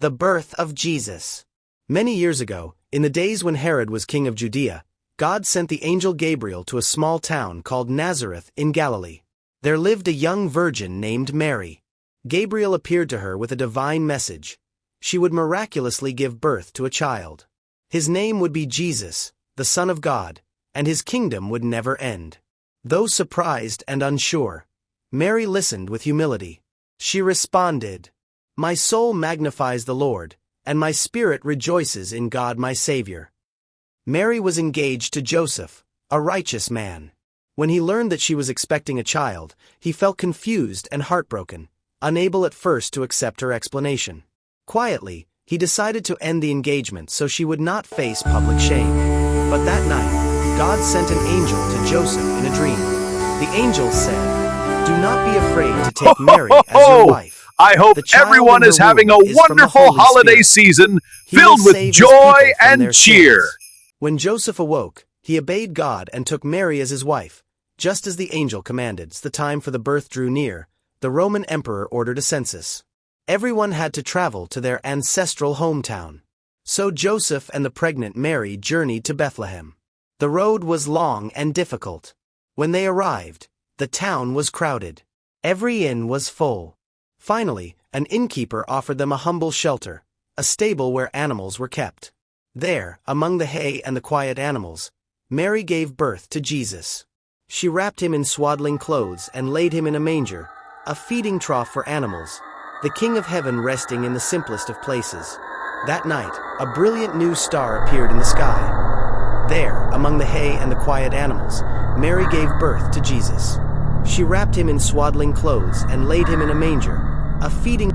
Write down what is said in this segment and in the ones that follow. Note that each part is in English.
The birth of Jesus. Many years ago, in the days when Herod was king of Judea, God sent the angel Gabriel to a small town called Nazareth in Galilee. There lived a young virgin named Mary. Gabriel appeared to her with a divine message. She would miraculously give birth to a child. His name would be Jesus, the Son of God, and his kingdom would never end. Though surprised and unsure, Mary listened with humility. She responded, "My soul magnifies the Lord, and my spirit rejoices in God my Savior." Mary was engaged to Joseph, a righteous man. When he learned that she was expecting a child, he felt confused and heartbroken, unable at first to accept her explanation. Quietly, he decided to end the engagement so she would not face public shame. But that night, God sent an angel to Joseph in a dream. The angel said, "Do not be afraid to take Mary as your wife. I hope everyone is having a wonderful holiday season filled with joy and cheer." When Joseph awoke, he obeyed God and took Mary as his wife, just as the angel commanded. As the time for the birth drew near, the Roman emperor ordered a census. Everyone had to travel to their ancestral hometown. So Joseph and the pregnant Mary journeyed to Bethlehem. The road was long and difficult. When they arrived, the town was crowded. Every inn was full. Finally, an innkeeper offered them a humble shelter, a stable where animals were kept. There, among the hay and the quiet animals, Mary gave birth to Jesus. She wrapped him in swaddling clothes and laid him in a manger, a feeding trough for animals, the King of Heaven resting in the simplest of places. That night, a brilliant new star appeared in the sky. There, among the hay and the quiet animals, Mary gave birth to Jesus. She wrapped him in swaddling clothes and laid him in a manger, a feeding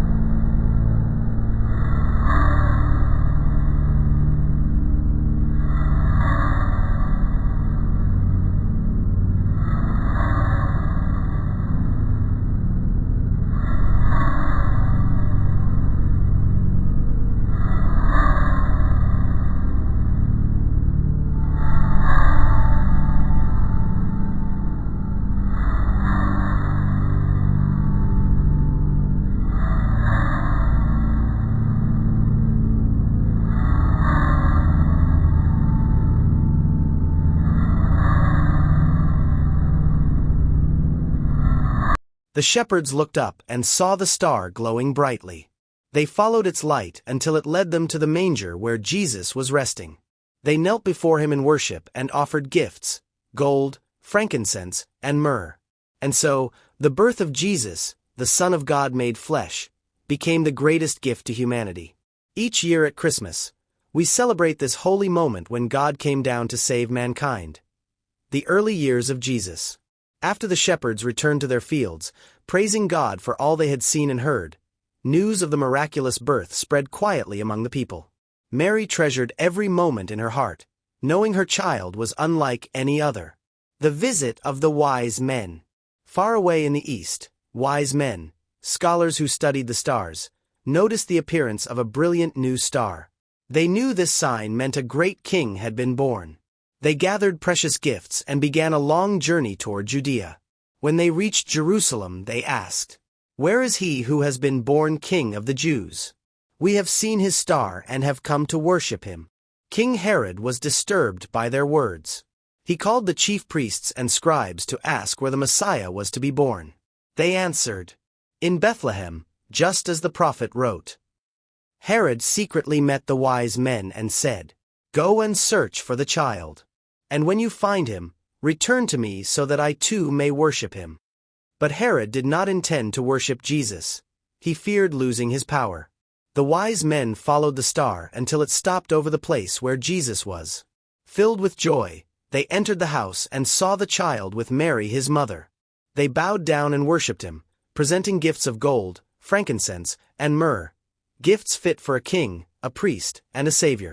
The shepherds looked up and saw the star glowing brightly. They followed its light until it led them to the manger where Jesus was resting. They knelt before him in worship and offered gifts, gold, frankincense, and myrrh. And so, the birth of Jesus, the Son of God made flesh, became the greatest gift to humanity. Each year at Christmas, we celebrate this holy moment when God came down to save mankind. The early years of Jesus. After the shepherds returned to their fields, praising God for all they had seen and heard, news of the miraculous birth spread quietly among the people. Mary treasured every moment in her heart, knowing her child was unlike any other. The visit of the wise men. Far away in the east, wise men, scholars who studied the stars, noticed the appearance of a brilliant new star. They knew this sign meant a great king had been born. They gathered precious gifts and began a long journey toward Judea. When they reached Jerusalem, they asked, "Where is he who has been born King of the Jews? We have seen his star and have come to worship him." King Herod was disturbed by their words. He called the chief priests and scribes to ask where the Messiah was to be born. They answered, "In Bethlehem, just as the prophet wrote." Herod secretly met the wise men and said, "Go and search for the child. And when you find him, return to me so that I too may worship him." But Herod did not intend to worship Jesus. He feared losing his power. The wise men followed the star until it stopped over the place where Jesus was. Filled with joy, they entered the house and saw the child with Mary his mother. They bowed down and worshipped him, presenting gifts of gold, frankincense, and myrrh, gifts fit for a king, a priest, and a savior.